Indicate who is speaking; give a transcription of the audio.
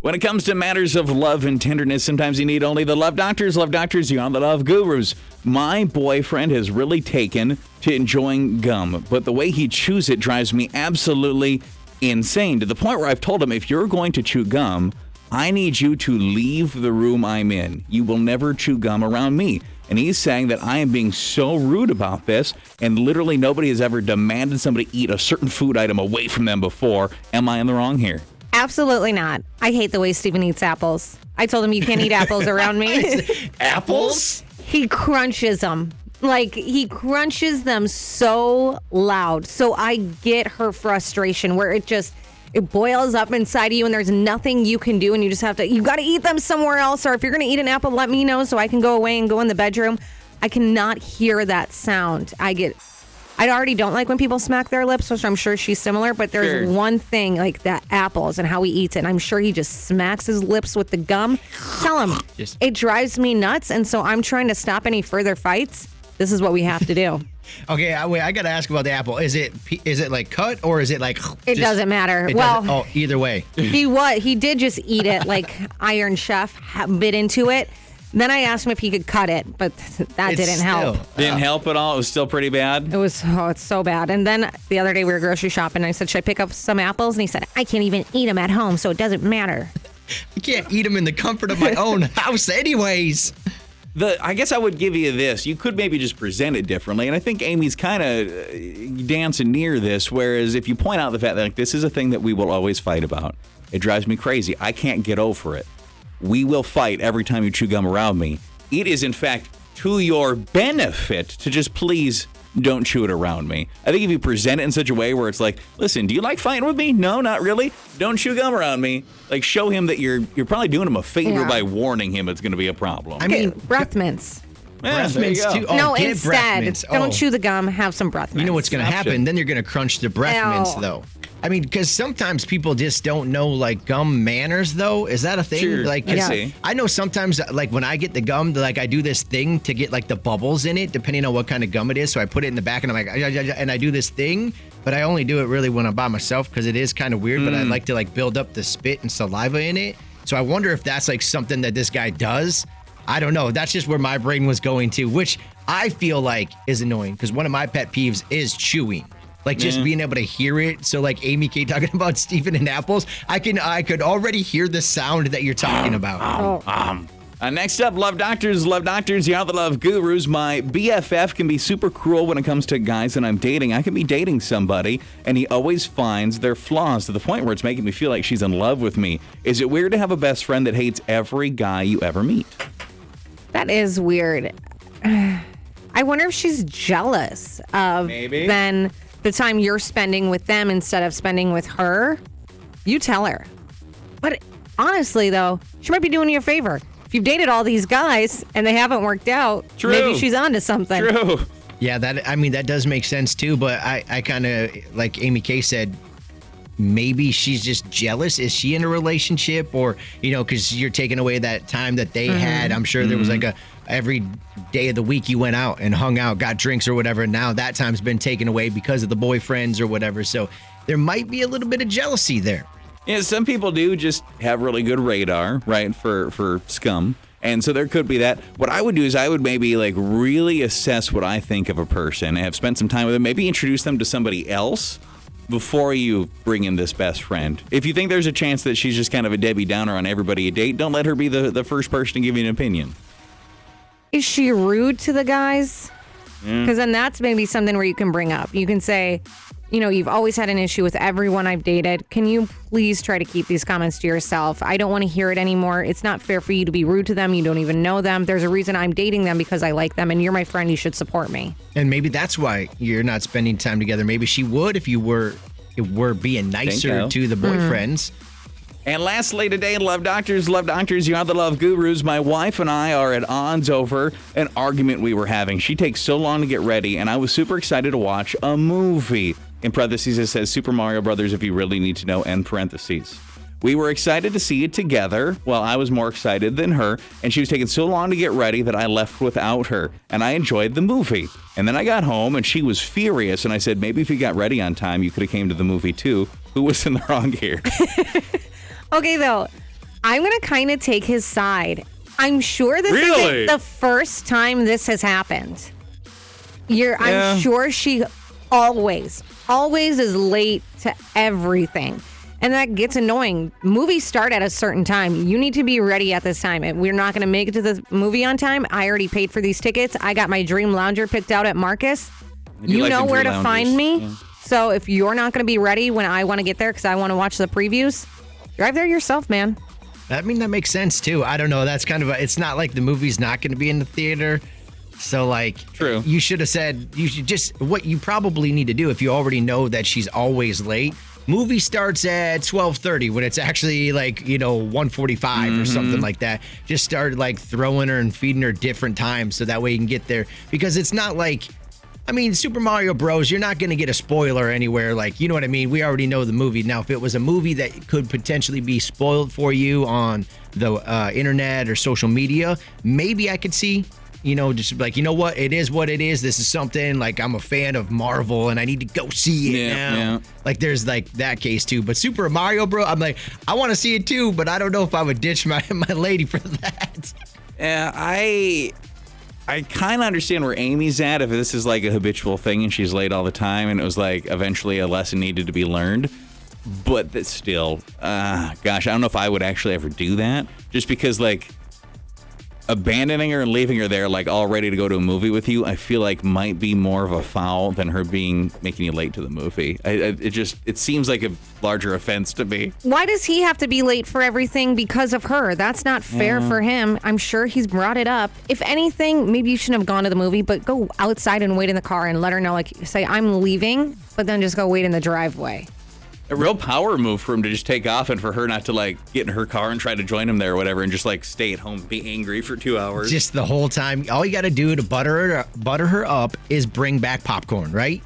Speaker 1: When it comes to matters of love and tenderness, sometimes you need only the love doctors. Love doctors, you're on the love gurus. My boyfriend has really taken to enjoying gum, but the way he chews it drives me absolutely insane, to the point where I've told him, if you're going to chew gum, I need you to leave the room I'm in. You will never chew gum around me. And he's saying that I am being so rude about this, and literally nobody has ever demanded somebody eat a certain food item away from them before. Am I in the wrong here?
Speaker 2: Absolutely not. I hate the way Steven eats apples. I told him you can't eat apples around me.
Speaker 3: Apples?
Speaker 2: He crunches them. Like, he crunches them so loud. So I get her frustration where it boils up inside of you and there's nothing you can do and you just have to, you got to eat them somewhere else. Or if you're going to eat an apple, let me know so I can go away and go in the bedroom. I cannot hear that sound. I already don't like when people smack their lips, which I'm sure she's similar, but there's one thing, like that apples and how he eats it. And I'm sure he just smacks his lips with the gum. Tell him, it drives me nuts. And so I'm trying to stop any further fights. This is what we have to do.
Speaker 3: Okay, wait, I got to ask about the apple. Is it like cut or is it like...
Speaker 2: It doesn't matter.
Speaker 3: Either way.
Speaker 2: He did just eat it like Iron Chef, bit into it. Then I asked him if he could cut it, but that didn't help.
Speaker 1: Didn't help at all? It was still pretty bad?
Speaker 2: It's so bad. And then the other day we were grocery shopping and I said, should I pick up some apples? And he said, I can't even eat them at home, so it doesn't matter.
Speaker 3: I can't eat them in the comfort of my own house anyways.
Speaker 1: I guess I would give you this. You could maybe just present it differently. And I think Amy's kind of dancing near this, whereas if you point out the fact that like, this is a thing that we will always fight about. It drives me crazy. I can't get over it. We will fight every time you chew gum around me. It is, in fact, to your benefit to just please don't chew it around me. I think if you present it in such a way where it's like, listen, do you like fighting with me? No, not really. Don't chew gum around me. Like, show him that you're probably doing him a favor by warning him it's going to be a problem.
Speaker 3: I mean,
Speaker 2: breath mints.
Speaker 3: Breath mints too. Oh,
Speaker 2: no,
Speaker 3: get breath
Speaker 2: instead,
Speaker 3: mints.
Speaker 2: don't chew the gum, have some breath mints.
Speaker 3: You know what's going to happen? Then you're going to crunch the breath mints, though. I mean, because sometimes people just don't know, like, gum manners, though. Is that a thing?
Speaker 1: Sure,
Speaker 3: like, I know sometimes, like, when I get the gum, like, I do this thing to get, like, the bubbles in it, depending on what kind of gum it is. So I put it in the back, and I'm like, and I do this thing, but I only do it really when I'm by myself because it is kind of weird, but I like to, like, build up the spit and saliva in it. So I wonder if that's, like, something that this guy does. I don't know. That's just where my brain was going to, which I feel like is annoying because one of my pet peeves is chewing. Like just being able to hear it. So like Amy K talking about Stephen and apples, I could already hear the sound that you're talking about.
Speaker 1: Next up, love doctors, you're the love gurus. My BFF can be super cruel when it comes to guys that I'm dating. I can be dating somebody, and he always finds their flaws to the point where it's making me feel like she's in love with me. Is it weird to have a best friend that hates every guy you ever meet?
Speaker 2: That is weird. I wonder if she's jealous of then the time you're spending with them instead of spending with her. You tell her. But honestly, though, she might be doing you a favor. If you've dated all these guys and they haven't worked out, maybe she's onto something.
Speaker 1: True.
Speaker 3: Yeah, that does make sense too. But I kind of, like Amy K said, maybe she's just jealous. Is she in a relationship? Or, because you're taking away that time that they had. I'm sure there was like every day of the week you went out and hung out, got drinks or whatever. And now that time's been taken away because of the boyfriends or whatever. So there might be a little bit of jealousy there.
Speaker 1: Yeah, some people do just have really good radar, right, for scum. And so there could be that. What I would do is I would maybe like really assess what I think of a person and have spent some time with them, maybe introduce them to somebody else before you bring in this best friend. If you think there's a chance that she's just kind of a Debbie Downer on everybody you date, don't let her be the first person to give you an opinion.
Speaker 2: Is she rude to the guys? Because then that's maybe something where you can bring up. You can say, you've always had an issue with everyone I've dated. Can you please try to keep these comments to yourself? I don't want to hear it anymore. It's not fair for you to be rude to them. You don't even know them. There's a reason I'm dating them because I like them and you're my friend. You should support me.
Speaker 3: And maybe that's why you're not spending time together. Maybe she would if you were being nicer to the boyfriends.
Speaker 1: And lastly today, love doctors, you're the love gurus. My wife and I are at odds over an argument we were having. She takes so long to get ready, and I was super excited to watch a movie. In parentheses, it says Super Mario Brothers if you really need to know, end parentheses. We were excited to see it together. Well, I was more excited than her, and she was taking so long to get ready that I left without her, and I enjoyed the movie. And then I got home, and she was furious, and I said, maybe if you got ready on time, you could have came to the movie too. Who was in the wrong here?
Speaker 2: Okay, though, I'm going to kind of take his side. I'm sure this
Speaker 1: Really?
Speaker 2: isn't the first time this has happened.
Speaker 1: Yeah.
Speaker 2: I'm sure she always is late to everything. And that gets annoying. Movies start at a certain time. You need to be ready at this time. If we're not going to make it to the movie on time, I already paid for these tickets. I got my dream lounger picked out at Marcus. You
Speaker 1: like
Speaker 2: know
Speaker 1: the
Speaker 2: where
Speaker 1: dream
Speaker 2: to
Speaker 1: loungers.
Speaker 2: find me.
Speaker 1: Yeah.
Speaker 2: So if you're not going to be ready when I want to get there because I want to watch the previews, drive there yourself, man.
Speaker 3: I mean, that makes sense too. I don't know. That's kind of it's not like the movie's not going to be in the theater. So like,
Speaker 1: True.
Speaker 3: You should have said, you should just, what you probably need to do if you already know that she's always late. Movie starts at 12:30 when it's actually like, 1:45 or something like that. Just start like throwing her and feeding her different times so that way you can get there. Because it's not like, I mean, Super Mario Bros., you're not going to get a spoiler anywhere. Like, you know what I mean? We already know the movie. Now, if it was a movie that could potentially be spoiled for you on the internet or social media, maybe I could see, just like, you know what? It is what it is. This is something like I'm a fan of Marvel and I need to go see it now.
Speaker 1: Yeah.
Speaker 3: Like, there's like that case too. But Super Mario Bros., I'm like, I want to see it too, but I don't know if I would ditch my lady for that.
Speaker 1: Yeah, I kind of understand where Amy's at if this is like a habitual thing and she's late all the time and it was like eventually a lesson needed to be learned. But that's still, gosh, I don't know if I would actually ever do that just because like abandoning her and leaving her there like all ready to go to a movie with you, I feel like might be more of a foul than her making you late to the movie. It seems like a larger offense to me.
Speaker 2: Why does he have to be late for everything because of her? That's not fair for him. I'm sure he's brought it up. If anything, maybe you shouldn't have gone to the movie, but go outside and wait in the car and let her know, like, say, I'm leaving, but then just go wait in the driveway.
Speaker 1: A real power move for him to just take off and for her not to like get in her car and try to join him there or whatever and just like stay at home, be angry for 2 hours.
Speaker 3: Just the whole time. All you got to do to butter her up is bring back popcorn, right?